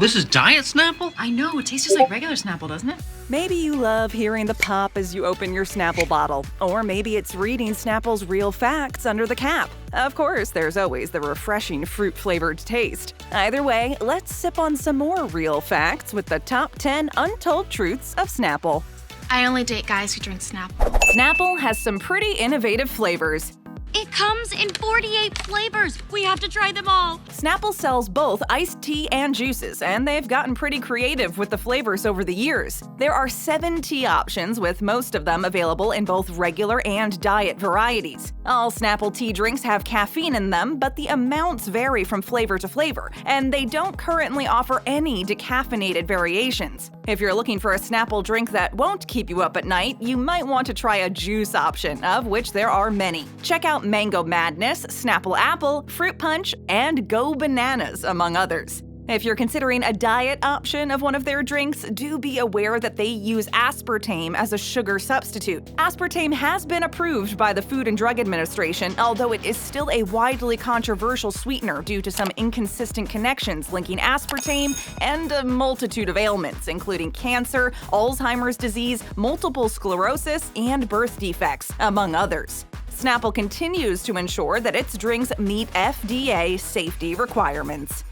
this is Diet Snapple? I know, it tastes just like regular Snapple, doesn't it? Maybe you love hearing the pop as you open your Snapple bottle, or maybe it's reading Snapple's real facts under the cap. Of course, there's always the refreshing fruit-flavored taste. Either way, let's sip on some more real facts with the top 10 untold truths of Snapple. I only date guys who drink Snapple. Snapple has some pretty innovative flavors. It comes in 48 flavors. We have to try them all. Snapple sells both iced tea and juices, and they've gotten pretty creative with the flavors over the years. There are 7 tea options, with most of them available in both regular and diet varieties. All Snapple tea drinks have caffeine in them, but the amounts vary from flavor to flavor, and they don't currently offer any decaffeinated variations. If you're looking for a Snapple drink that won't keep you up at night, you might want to try a juice option, of which there are many. Check out Mango Madness, Snapple Apple, Fruit Punch, and Go Bananas, among others. If you're considering a diet option of one of their drinks, do be aware that they use aspartame as a sugar substitute. Aspartame has been approved by the Food and Drug Administration, although it is still a widely controversial sweetener due to some inconsistent connections linking aspartame and a multitude of ailments, including cancer, Alzheimer's disease, multiple sclerosis, and birth defects, among others. Snapple continues to ensure that its drinks meet FDA safety requirements.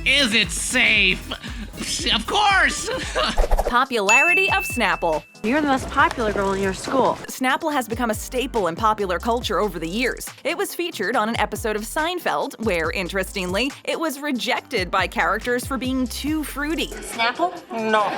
Is it safe? Of course! Popularity of Snapple. You're the most popular girl in your school. Snapple has become a staple in popular culture over the years. It was featured on an episode of Seinfeld, where, interestingly, it was rejected by characters for being too fruity. Snapple? No.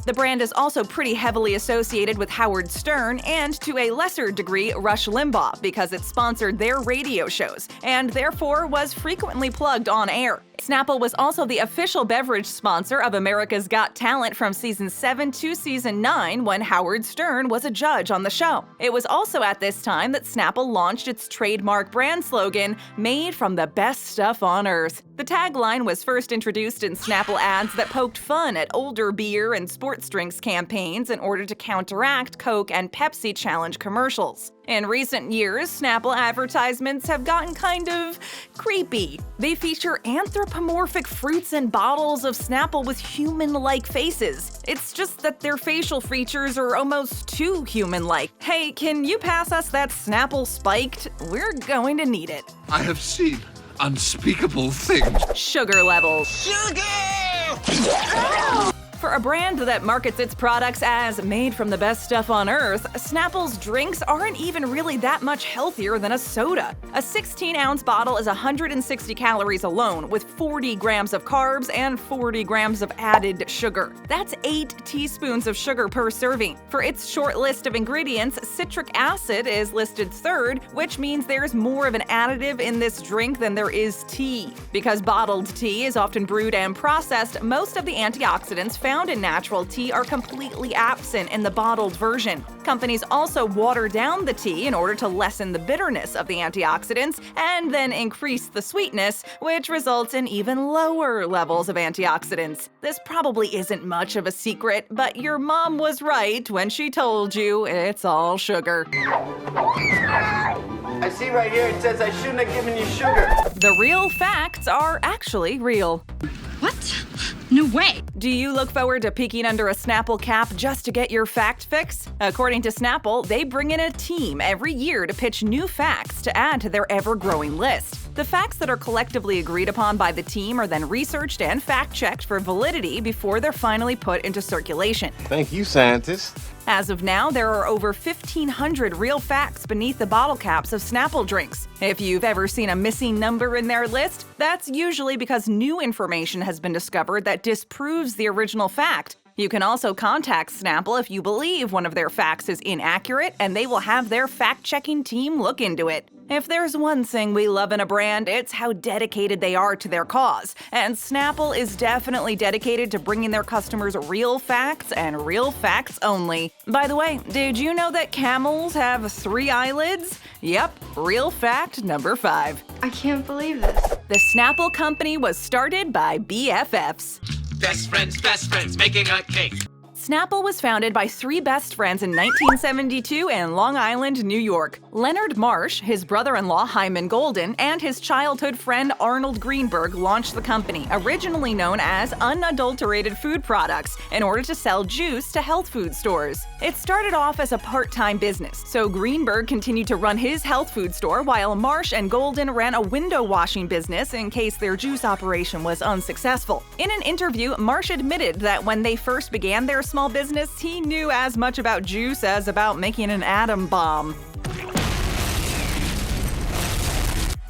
The brand is also pretty heavily associated with Howard Stern and, to a lesser degree, Rush Limbaugh, because it sponsored their radio shows, and therefore was frequently plugged on air. Snapple was also the official beverage sponsor of America's Got Talent from Season 7 to Season 9 when Howard Stern was a judge on the show. It was also at this time that Snapple launched its trademark brand slogan, "Made from the best stuff on earth." The tagline was first introduced in Snapple ads that poked fun at older beer and sports drinks campaigns in order to counteract Coke and Pepsi challenge commercials. In recent years, Snapple advertisements have gotten kind of creepy. They feature anthropomorphic fruits and bottles of Snapple with human-like faces. It's just that their facial features are almost too human-like. Hey, can you pass us that Snapple Spiked? We're going to need it. I have seen unspeakable things. Sugar levels. For a brand that markets its products as made from the best stuff on earth, Snapple's drinks aren't even really that much healthier than a soda. A 16-ounce bottle is 160 calories alone, with 40 grams of carbs and 40 grams of added sugar. That's 8 teaspoons of sugar per serving. For its short list of ingredients, citric acid is listed third, which means there's more of an additive in this drink than there is tea. Because bottled tea is often brewed and processed, most of the antioxidants found in natural tea are completely absent in the bottled version. Companies also water down the tea in order to lessen the bitterness of the antioxidants and then increase the sweetness, which results in even lower levels of antioxidants. This probably isn't much of a secret, but your mom was right when she told you it's all sugar. I see right here it says I shouldn't have given you sugar. The real facts are actually real. What? No way. Do you look forward to peeking under a Snapple cap just to get your fact fix? According to Snapple, they bring in a team every year to pitch new facts to add to their ever-growing list. The facts that are collectively agreed upon by the team are then researched and fact-checked for validity before they're finally put into circulation. Thank you, scientists. As of now, there are over 1,500 real facts beneath the bottle caps of Snapple drinks. If you've ever seen a missing number in their list, that's usually because new information has been discovered that disproves the original fact. You can also contact Snapple if you believe one of their facts is inaccurate, and they will have their fact-checking team look into it. If there's one thing we love in a brand, it's how dedicated they are to their cause. And Snapple is definitely dedicated to bringing their customers real facts and real facts only. By the way, did you know that camels have 3 eyelids? Yep, real fact number 5. I can't believe this. The Snapple company was started by BFFs. Best friends making a cake. Snapple was founded by three best friends in 1972 in Long Island, New York. Leonard Marsh, his brother-in-law Hyman Golden, and his childhood friend Arnold Greenberg launched the company, originally known as Unadulterated Food Products, in order to sell juice to health food stores. It started off as a part-time business, so Greenberg continued to run his health food store while Marsh and Golden ran a window washing business in case their juice operation was unsuccessful. In an interview, Marsh admitted that when they first began their small business, he knew as much about juice as about making an atom bomb.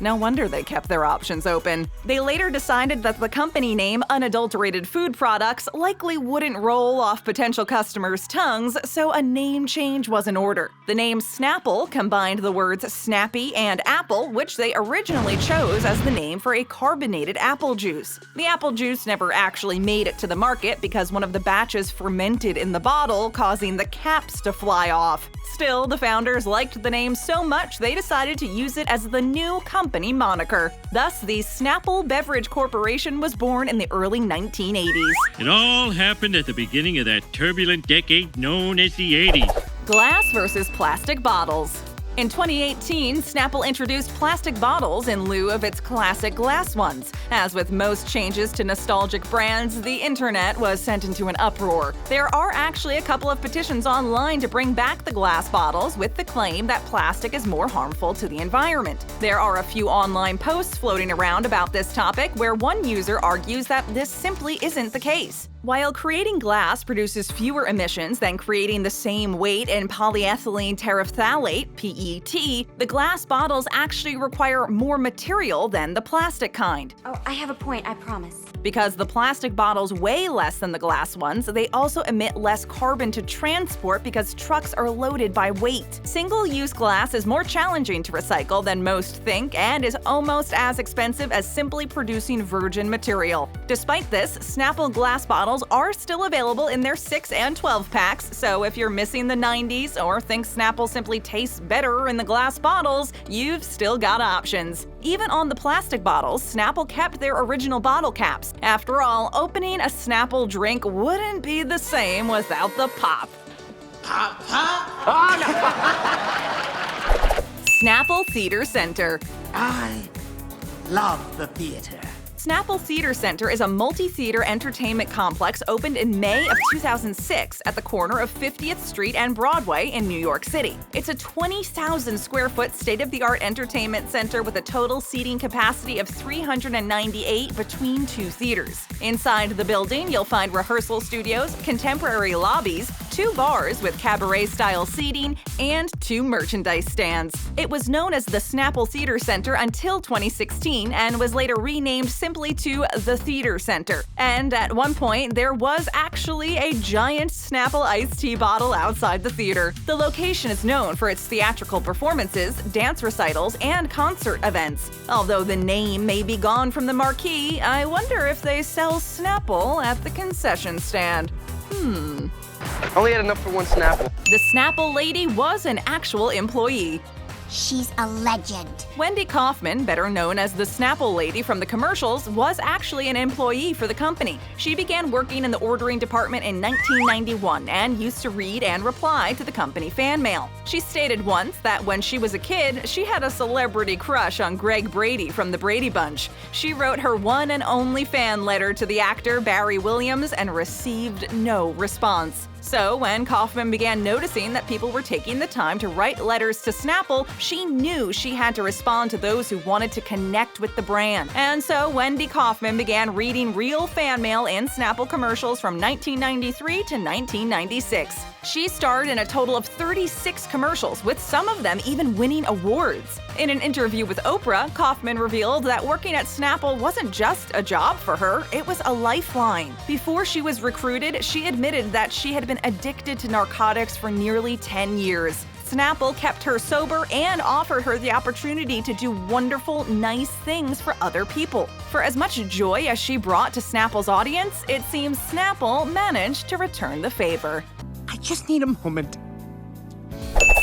No wonder they kept their options open. They later decided that the company name Unadulterated Food Products likely wouldn't roll off potential customers' tongues, so a name change was in order. The name Snapple combined the words snappy and apple, which they originally chose as the name for a carbonated apple juice. The apple juice never actually made it to the market because one of the batches fermented in the bottle, causing the caps to fly off. Still, the founders liked the name so much they decided to use it as the new company moniker. Thus, the Snapple Beverage Corporation was born in the early 1980s. It all happened at the beginning of that turbulent decade known as the 80s. Glass versus plastic bottles. In 2018, Snapple introduced plastic bottles in lieu of its classic glass ones. As with most changes to nostalgic brands, the internet was sent into an uproar. There are actually a couple of petitions online to bring back the glass bottles with the claim that plastic is more harmful to the environment. There are a few online posts floating around about this topic where one user argues that this simply isn't the case. While creating glass produces fewer emissions than creating the same weight in polyethylene terephthalate, PET, the glass bottles actually require more material than the plastic kind. Oh, I have a point, I promise. Because the plastic bottles weigh less than the glass ones, they also emit less carbon to transport because trucks are loaded by weight. Single-use glass is more challenging to recycle than most think and is almost as expensive as simply producing virgin material. Despite this, Snapple glass bottles are still available in their 6 and 12 packs, so if you're missing the 90s or think Snapple simply tastes better in the glass bottles, you've still got options. Even on the plastic bottles, Snapple kept their original bottle caps. After all, opening a Snapple drink wouldn't be the same without the pop. Pop, pop. Oh, no. Snapple Theater Center. I love the theater. Snapple Theater Center is a multi-theater entertainment complex opened in May of 2006 at the corner of 50th Street and Broadway in New York City. It's a 20,000 square foot state-of-the-art entertainment center with a total seating capacity of 398 between two theaters. Inside the building, you'll find rehearsal studios, contemporary lobbies, 2 bars with cabaret-style seating, and 2 merchandise stands. It was known as the Snapple Theater Center until 2016 and was later renamed simply to the Theater Center. And at one point, there was actually a giant Snapple iced tea bottle outside the theater. The location is known for its theatrical performances, dance recitals, and concert events. Although the name may be gone from the marquee, I wonder if they sell Snapple at the concession stand. Only had enough for one Snapple. The Snapple Lady was an actual employee. She's a legend. Wendy Kaufman, better known as the Snapple Lady from the commercials, was actually an employee for the company. She began working in the ordering department in 1991 and used to read and reply to the company fan mail. She stated once that when she was a kid, she had a celebrity crush on Greg Brady from the Brady Bunch. She wrote her one and only fan letter to the actor Barry Williams and received no response. So when Kaufman began noticing that people were taking the time to write letters to Snapple, she knew she had to respond to those who wanted to connect with the brand. And so Wendy Kaufman began reading real fan mail in Snapple commercials from 1993 to 1996. She starred in a total of 36 commercials, with some of them even winning awards. In an interview with Oprah, Kaufman revealed that working at Snapple wasn't just a job for her, it was a lifeline. Before she was recruited, she admitted that she had been addicted to narcotics for nearly 10 years. Snapple kept her sober and offered her the opportunity to do wonderful, nice things for other people. For as much joy as she brought to Snapple's audience, it seems Snapple managed to return the favor. I just need a moment.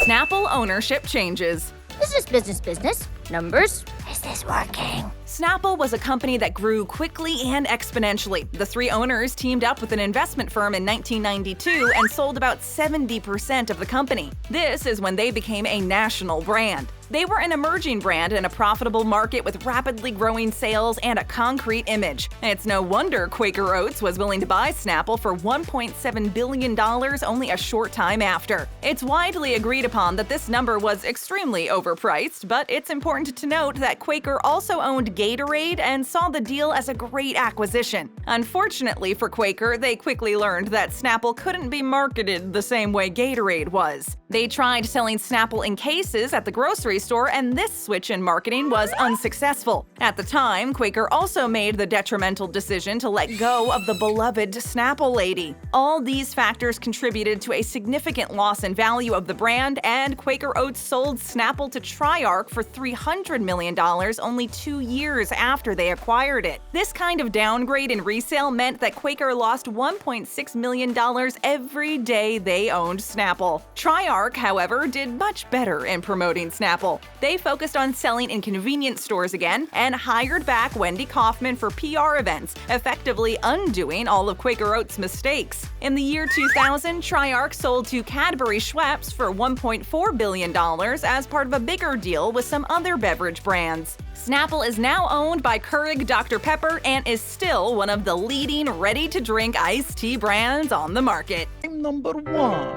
Snapple ownership changes. Business, business, business. Numbers. this working? Snapple was a company that grew quickly and exponentially. The three owners teamed up with an investment firm in 1992 and sold about 70% of the company. This is when they became a national brand. They were an emerging brand in a profitable market with rapidly growing sales and a concrete image. It's no wonder Quaker Oats was willing to buy Snapple for $1.7 billion only a short time after. It's widely agreed upon that this number was extremely overpriced, but it's important to note that Quaker also owned Gatorade and saw the deal as a great acquisition. Unfortunately for Quaker, they quickly learned that Snapple couldn't be marketed the same way Gatorade was. They tried selling Snapple in cases at the grocery store, and this switch in marketing was unsuccessful. At the time, Quaker also made the detrimental decision to let go of the beloved Snapple Lady. All these factors contributed to a significant loss in value of the brand, and Quaker Oats sold Snapple to Triarch for $300 million only 2 years after they acquired it. This kind of downgrade in resale meant that Quaker lost $1.6 million every day they owned Snapple. Triarch, however, did much better in promoting Snapple. They focused on selling in convenience stores again and hired back Wendy Kaufman for PR events, effectively undoing all of Quaker Oats' mistakes. In the year 2000, Triarch sold to Cadbury Schweppes for $1.4 billion as part of a bigger deal with some other beverage brands. Snapple is now owned by Keurig Dr Pepper and is still one of the leading ready-to-drink iced tea brands on the market. I'm number one.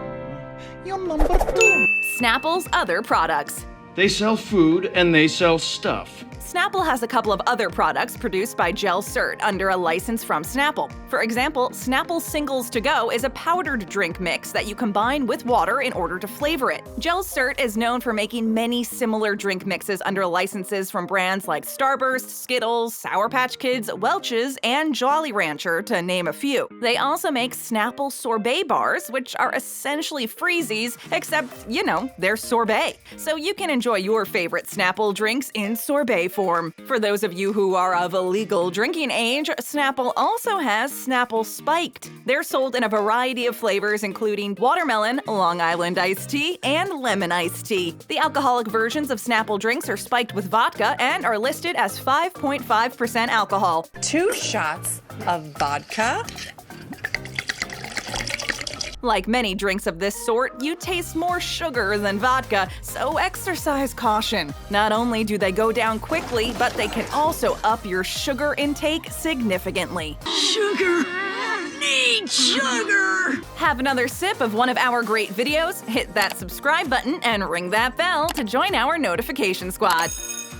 You're number two. Snapple's other products. They sell food and they sell stuff. Snapple has a couple of other products produced by Gel Cert under a license from Snapple. For example, Snapple Singles To Go is a powdered drink mix that you combine with water in order to flavor it. Gel Cert is known for making many similar drink mixes under licenses from brands like Starburst, Skittles, Sour Patch Kids, Welch's, and Jolly Rancher, to name a few. They also make Snapple Sorbet Bars, which are essentially freezies, except, they're sorbet. So you can enjoy your favorite Snapple drinks in sorbet form. For those of you who are of a legal drinking age, Snapple also has Snapple Spiked. They're sold in a variety of flavors, including watermelon, Long Island iced tea, and lemon iced tea. The alcoholic versions of Snapple drinks are spiked with vodka and are listed as 5.5% alcohol. 2 shots of vodka. Like many drinks of this sort, you taste more sugar than vodka, so exercise caution. Not only do they go down quickly, but they can also up your sugar intake significantly. Sugar! Need sugar! Have another sip of one of our great videos? Hit that subscribe button and ring that bell to join our notification squad.